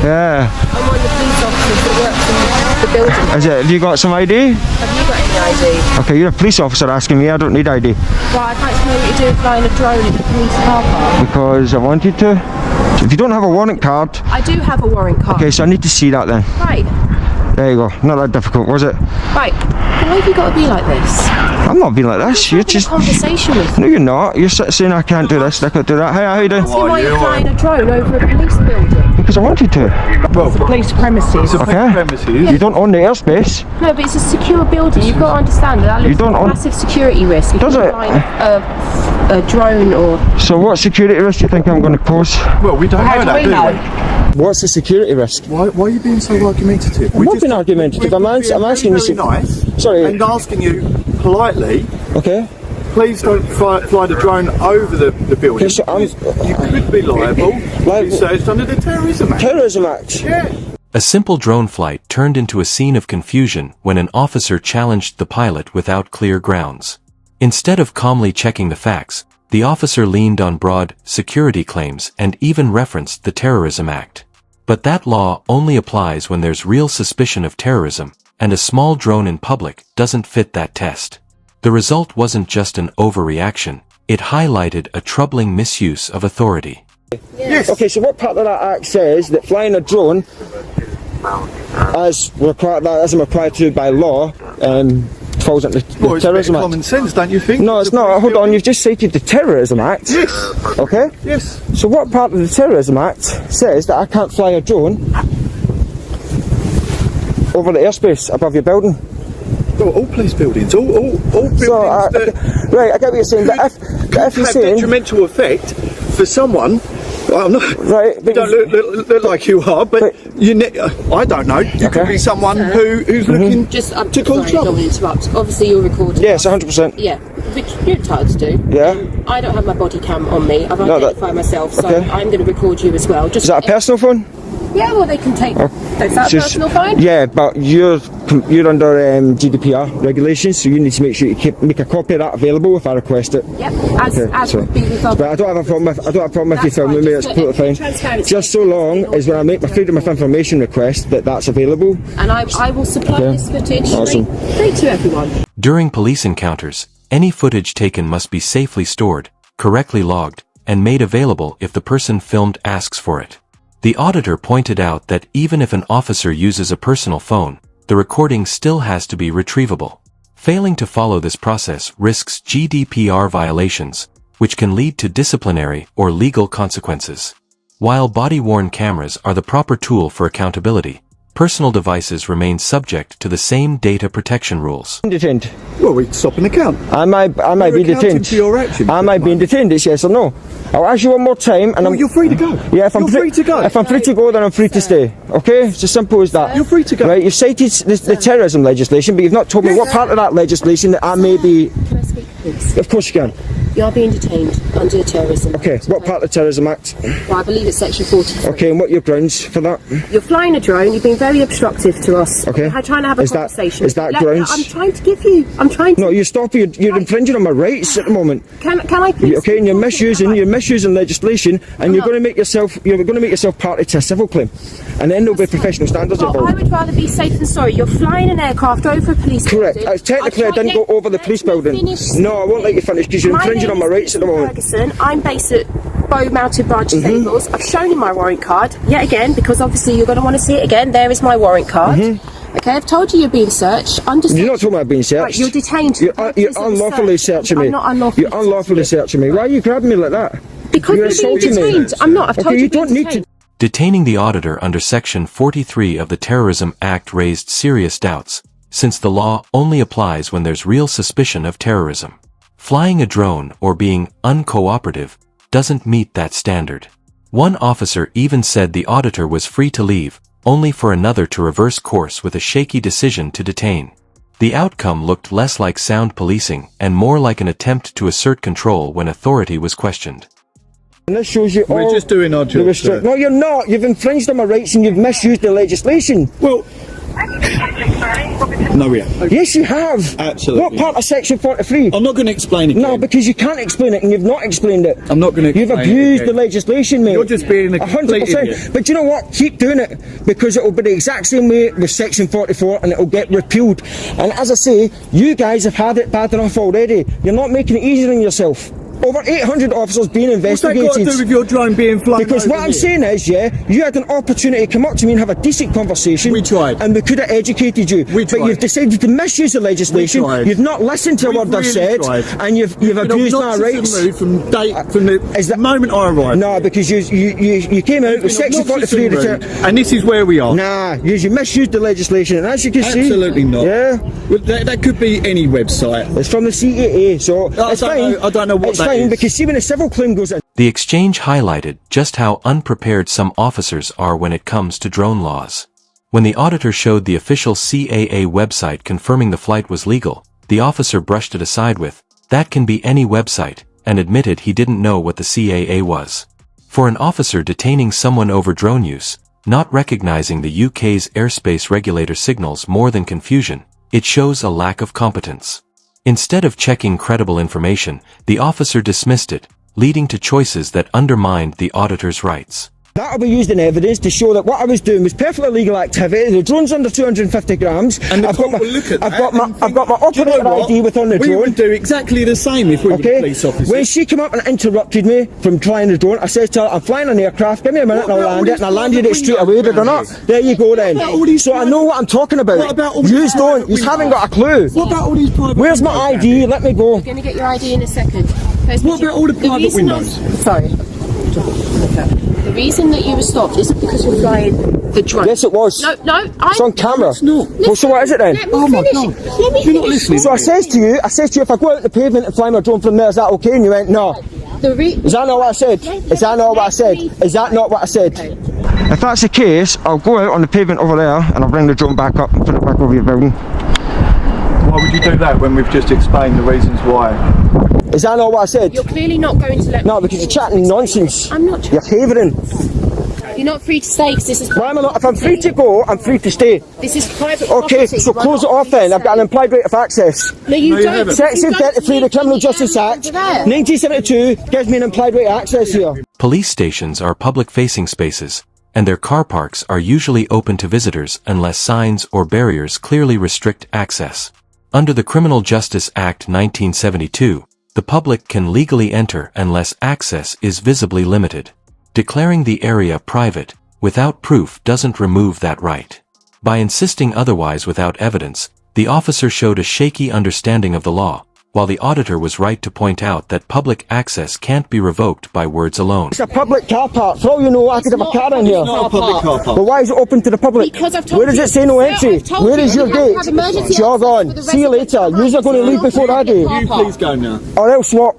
Yeah. I'm one of the police officers that works in the building. Is it? Have you got some ID? Have you got any ID? Okay, you're a police officer asking me. I don't need ID. Well, I'd like to know what you're doing flying a drone in the police car park. Because I wanted to. So if you don't have a warrant card. I do have a warrant card. Okay, so I need to see that then. Right. There you go. Not that difficult, was it? Right. Why have you got to be like this? I'm not being like this. You're just. A conversation with me. No, you're not. You're saying I can't do this, I can't do that. Hey, how you doing? Why are you flying a drone over a police building? Because I wanted to. Well, It's a police premises. Okay. premises. You don't own the airspace. No, but it's a secure building. You've got to understand that You looks don't like a own- massive security risk. If Does you're it? flying a drone or... So what security risk do you think I'm going to pose? Well, we don't How know do that, we do know? we? What's the security risk? Why are you being so argumentative? I'm not being argumentative. I'm asking you. Very nice. Sorry. And asking you politely. Okay. Please don't fly the drone over the building. Okay, so you could be liable. Liable. Be searched under the Terrorism Act. Terrorism Act. Yeah. A simple drone flight turned into a scene of confusion when an officer challenged the pilot without clear grounds. Instead of calmly checking the facts, the officer leaned on broad security claims and even referenced the Terrorism Act. But that law only applies when there's real suspicion of terrorism, and a small drone in public doesn't fit that test. The result wasn't just an overreaction, it highlighted a troubling misuse of authority. Yes. Okay, so what part of that act says that flying a drone, as required to by law, falls into the Well, it's Terrorism Act? common sense, don't you think? No, it's not. Hold on, you've just cited the Terrorism Act. Yes. Okay? Yes. So what part of the Terrorism Act says that I can't fly a drone over the airspace above your building? Well, all police buildings, all buildings that right, I get what you're saying, but if you're have saying... detrimental effect for someone. Well, I'm not. Right, You don't look like you are, but I don't know. You could be someone who's looking I'm to cause sorry, trouble. don't interrupt. Obviously you're recording. Yes, 100%. Yeah, which you're entitled to do. Yeah. I don't have my body cam on me. I've No, identified myself, so okay. I'm going to record you as well. Just Is that a personal phone? Yeah, well, they can take. Is that a Just- personal phone? Yeah, but you're under GDPR regulations, so you need to make sure you make a copy of that available if I request it. Yep. Okay, As so- would be with other. But I don't have a problem if you That's film fine, with me. just It's for totally transparency. fine. Just so long as when I make my freedom of information request that's available. And I will supply Okay. this footage Awesome. straight to everyone. During police encounters, any footage taken must be safely stored, correctly logged, and made available if the person filmed asks for it. The auditor pointed out that even if an officer uses a personal phone, the recording still has to be retrievable. Failing to follow this process risks GDPR violations, which can lead to disciplinary or legal consequences. While body-worn cameras are the proper tool for accountability, personal devices remain subject to the same data protection rules. Detained. Well, we stop an account. I might be You're accounting detained. for your actions, Am I being detained? It's yes or no. I'll ask you one more time, and Well, you're free to go. Yeah, if I'm You're free to go. If I'm free to go, then I'm free to stay. Okay, it's as simple as that. You're free to go. Right, you've cited the terrorism legislation, but you've not told me what part of that legislation that I may be. Can I speak, please? Of course you can. You are being detained under the Terrorism Act. Okay, what part of the Terrorism Act? Well, I believe it's section 43. Okay, and what are your grounds for that? You're flying a drone. You've been very obstructive to us. Okay. We're trying to have a Is that- conversation. is that grounds? I'm trying to give you. I'm trying to. No, you stop. You're infringing on my rights at the moment. Can I please? Okay, and you're misusing legislation, and you're not. going to make yourself party to a civil claim, and then there'll be professional standards Well, I involved. would rather be safe than sorry. You're flying an aircraft over a police Correct. building. Technically, I didn't go over the police building. No, I won't let you finish because you're infringing on my rights at the moment. Ferguson. I'm based at Bow Mounted Branch Stables. I've shown you my warrant card yet again because obviously you're going to want to see it again. There is my warrant card. Okay, I've told you you're being searched. You're not talking about being searched. Right, you're detained. You're Purposes of unlawfully search. searching me. I'm not unlawfully. You're unlawfully searching me. Why are you grabbing me like that? Because You're you're being assaulting me. detained. I'm not. I've told Okay, you. you don't need to. Detaining the auditor under Section 43 of the Terrorism Act raised serious doubts, since the law only applies when there's real suspicion of terrorism. Flying a drone or being uncooperative doesn't meet that standard. One officer even said the auditor was free to leave, only for another to reverse course with a shaky decision to detain. The outcome looked less like sound policing and more like an attempt to assert control when authority was questioned. And this shows you We're all just doing our the job, restrict- sir. No, you're not. You've infringed on my rights and you've misused the legislation. Well, No, we haven't. Yes, you have. Absolutely. What part of section 43? I'm not going to explain it. No, because you can't explain it, and you've not explained it. I'm not going to You've explain abused it the again. legislation, mate. You're just being a complete idiot. But you know what? Keep doing it, because it will be the exact same way with section 44, and it will get repealed. And as I say, you guys have had it bad enough already. You're not making it easier on yourself. Over 800 officers being investigated. What's that got to do with your drone being flown Because what I'm saying is, yeah, you had an opportunity to come up to me and have a decent conversation. We tried. And we could have educated you. We tried. But you've decided to misuse the legislation. We tried. You've not listened to a word I've said. Tried. And you've abused my rights. From the moment I arrived. No, because you came out with section 43 return. And this is where we are. Nah, you misused the legislation. And as you can see. Absolutely not. Yeah. Well, that could be any website. It's from the CAA, so it's fine. I don't know what it's that fine, is. because see when a civil claim goes in. The exchange highlighted just how unprepared some officers are when it comes to drone laws. When the auditor showed the official CAA website confirming the flight was legal, the officer brushed it aside with, "That can be any website," and admitted he didn't know what the CAA was. For an officer detaining someone over drone use, not recognizing the UK's airspace regulator signals more than confusion, it shows a lack of competence. Instead of checking credible information, the officer dismissed it, leading to choices that undermined the auditor's rights. That'll be used in evidence to show that what I was doing was perfectly legal activity. The drone's under 250 grams. And I've got my operator ID with on the drone. We would do exactly the same if we were Okay. police officers. When she came up and interrupted me from flying the drone, I said to her, "I'm flying an aircraft. Give me a minute and I'll land it." And I landed it straight away. Did I not? There you go then. So I know what I'm talking about. What about all these You don't. private You haven't got a clue. What about all these private Where's my windows, ID? Andy? Let me go. You're going to get your ID in a second. What about all the private reason windows? Sorry. The reason that you were stopped isn't because you're flying the drone. Yes, it was. No, It's on camera. It's not. Well, so what is it then? Let me Oh my finish. God. Let me You're not finish. listening. So I says to you, if I go out the pavement and fly my drone from there, is that okay? And you went, no. Is that not what I said? Is that not what I said? Is that not what I said? If that's the case, I'll go out on the pavement over there and I'll bring the drone back up and put it back over your building. Why would you do that when we've just explained the reasons why? Is that not what I said? You're clearly not going to let No, me. because you're chatting nonsense. I'm not You're chatting. havering. You're not free to stay because this is. Why am I not? If I'm free to go, I'm free to stay. This is private Okay, property. so You are close it not off free to then. I've got an stay. implied right of access. No, you No, you don't. haven't. Section You don't 33 of the need Criminal any Justice areas Act, over there. 1972, gives me an implied right of access here. Police stations are public-facing spaces, and their car parks are usually open to visitors unless signs or barriers clearly restrict access. Under the Criminal Justice Act 1972, the public can legally enter unless access is visibly limited. Declaring the area private, without proof doesn't remove that right. By insisting otherwise without evidence, the officer showed a shaky understanding of the law, while the auditor was right to point out that public access can't be revoked by words alone. It's a public car park. For all you know, I could have a not car a in here. public Not a public car park. But why is it open to the public? Because I've told Where does you. it say no Sir, entry? I've told Where you. is your We have to gate? have emergency Jog access on. for the See you residents later. of You're going to leave before I do. You please go now. Or else what?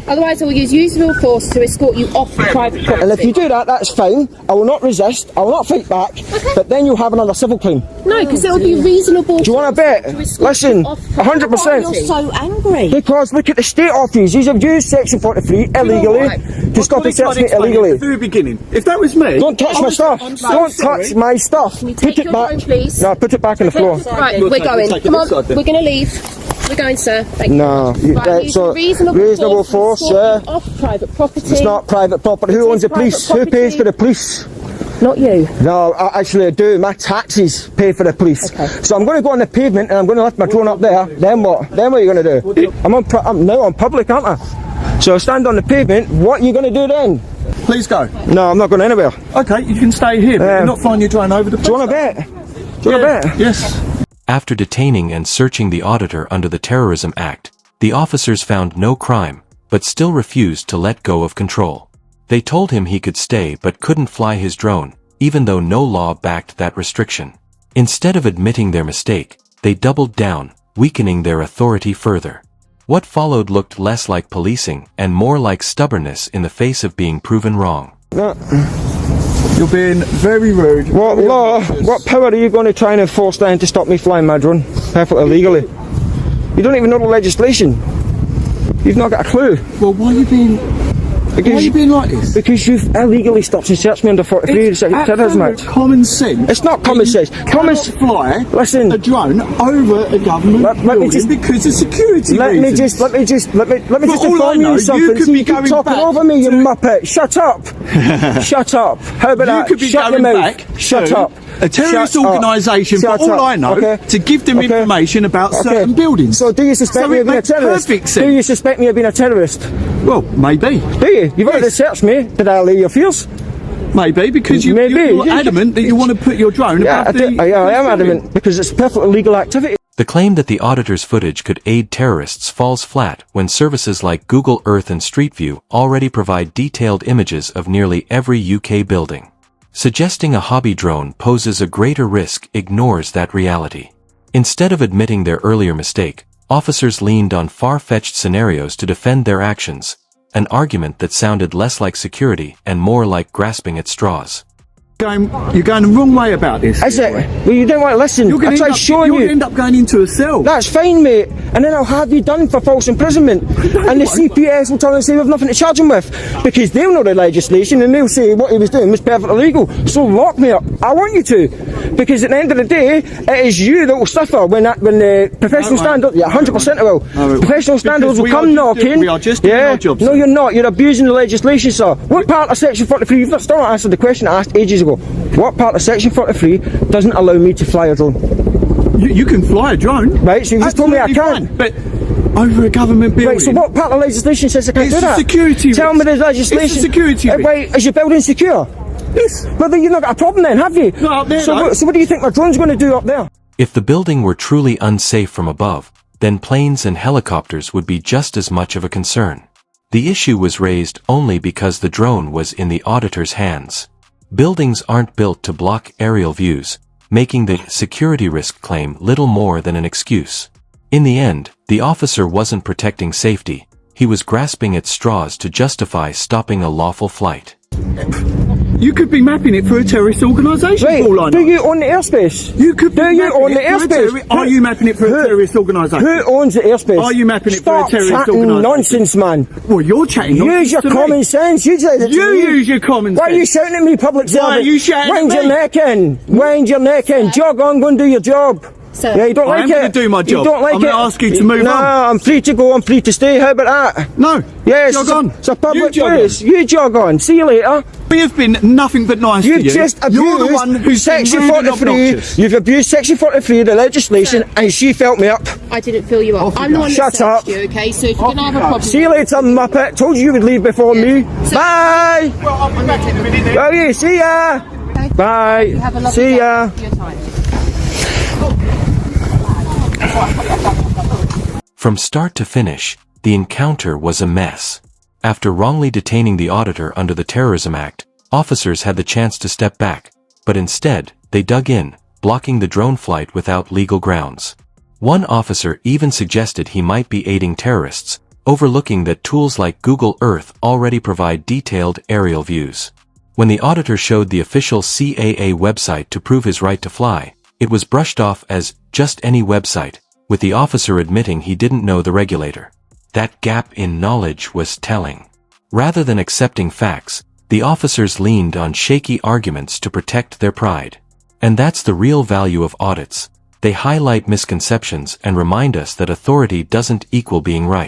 Otherwise, I will use usable force to escort you off the private property. And if you do that, that's fine. I will not resist. I will not fight back. But then you'll have another civil claim. No, because it will be reasonable. Do you want to bet? to escort Listen, you off 100%. You're so angry. Because look at the state office. These have used Section 43 illegally to stop and search me At the illegally. very beginning. If that was me... Don't touch my stuff. Don't touch my stuff. you Put take it your back. phone, please? No, put it back on the floor. Right, We'll we're take it, going. we'll take Come it on, inside then. we're going to leave. We're going, sir. Thank you. No, Right, so reasonable force, to escort yeah. you off private property. It's not private property. Who It owns is the police? private Who pays property. for the police? Not you. No, actually I do. My taxis pay for the police. Okay. So I'm going to go on the pavement and I'm going to lift my drone up there. Then what? Then what are you going to do? I'm now on public, aren't I? So I stand on the pavement. What are you going to do then? Please go. No, I'm not going anywhere. Okay, you can stay here, but you're not flying your drone over the... Do you want to bet? Do you want to bet? Yes. After detaining and searching the auditor under the Terrorism Act, the officers found no crime, but still refused to let go of control. They told him he could stay but couldn't fly his drone, even though no law backed that restriction. Instead of admitting their mistake, they doubled down, weakening their authority further. What followed looked less like policing and more like stubbornness in the face of being proven wrong. No. You're being very rude. What very law? obnoxious. What power are you going to try and enforce then to stop me flying my drone? Perfectly legally. You don't even know the legislation. You've not got a clue. Well, why are you being... Why are you being like this? Because you've illegally stopped and searched me under 43 Terrorism Act. Common sense. It's not common sense. Fly Listen. a drone over a government building because of security Let me reasons. just all I inform know, you something. you could So be you keep going talking back over me, you to- muppet. Shut up. Shut up. How about You that? could be Shut your going mouth. back Shut to up. a terrorist Shut up. organisation, for Shut all up. I know, Okay. to give them Okay. information about certain buildings. So do you suspect So me it of being a makes terrorist? perfect Do you sense. suspect me of being a terrorist? Well, maybe. Do you? You've already Yes. searched me. Did I allay your fears? Maybe, because you're adamant that you want to put your drone above the... I am adamant, because it's perfectly legal activity. The claim that the auditor's footage could aid terrorists falls flat when services like Google Earth and Street View already provide detailed images of nearly every UK building. Suggesting a hobby drone poses a greater risk ignores that reality. Instead of admitting their earlier mistake, officers leaned on far-fetched scenarios to defend their actions, an argument that sounded less like security and more like grasping at straws. You're going the wrong way about this. Is it? Well, you don't want to listen. You're I going tried showing to you. end up going into a cell. That's fine, mate. And then I'll have you done for false imprisonment. And the CPS will turn and say we've nothing to charge him with. Because they'll know the legislation and they'll say what he was doing was perfectly legal. So lock me up. I want you to. Because at the end of the day, it is you that will suffer when the professional standards... Yeah, 100% it will. Professional standards will come knocking. We are just doing our jobs. No, you're not. You're abusing the legislation, sir. What part of Section 43... You've still not answered the question I asked ages ago. What part of Section 43 doesn't allow me to fly a drone? You can fly a drone. Right, so you just told me I Absolutely can't. fine, but over a government building... Right, so what part of legislation says I can't It's do a that? security Tell risk. me the legislation. It's a security risk. Right, is your building secure? Yes. Well, then you've not got a problem then, have you? Not up there, so, no. so what do you think my drone's going to do up there? If the building were truly unsafe from above, then planes and helicopters would be just as much of a concern. The issue was raised only because the drone was in the auditor's hands. Buildings aren't built to block aerial views, making the security risk claim little more than an excuse. In the end, the officer wasn't protecting safety, he was grasping at straws to justify stopping a lawful flight. You could be mapping it for a terrorist organisation, Right, for all I know. do you own the airspace? You could be do you mapping own the it for a airspace? Are you mapping it for a terrorist organisation? Who owns the airspace? Are you mapping it for a Stop terrorist chatting organisation? nonsense, man. Well, you're chatting Use nonsense your to me. common sense. You say that to You me. use your common sense. Why are you shouting at me, public servant? Why are you shouting at Wind your me? neck in. Wind your neck in. Jog on, go and do your job. Sir. Yeah, you don't I like am it. gonna do my You job. don't like I'm it. gonna ask you to move no, on. I'm free to go. I'm free to stay. How about that? No. Yes, Jog on. It's a public You jog place. on. You jog on. See you later. We have been nothing but nice You've to you. just You're the abused one who's been Section rude and 43. obnoxious. You've abused Section 43 of the legislation, and she felt me up. I didn't fill you up. I'm the one that Shut up. searched you, okay? So if you're going to have a problem... See you later, Muppet. Told you you would leave before me. Bye. Oh, yeah. See ya. Okay. Bye. Have a lovely See day. ya. For your time. From start to finish, the encounter was a mess. After wrongly detaining the auditor under the Terrorism Act, officers had the chance to step back, but instead, they dug in, blocking the drone flight without legal grounds. One officer even suggested he might be aiding terrorists, overlooking that tools like Google Earth already provide detailed aerial views. When the auditor showed the official CAA website to prove his right to fly, it was brushed off as just any website, with the officer admitting he didn't know the regulator. That gap in knowledge was telling. Rather than accepting facts, the officers leaned on shaky arguments to protect their pride. And that's the real value of audits. They highlight misconceptions and remind us that authority doesn't equal being right.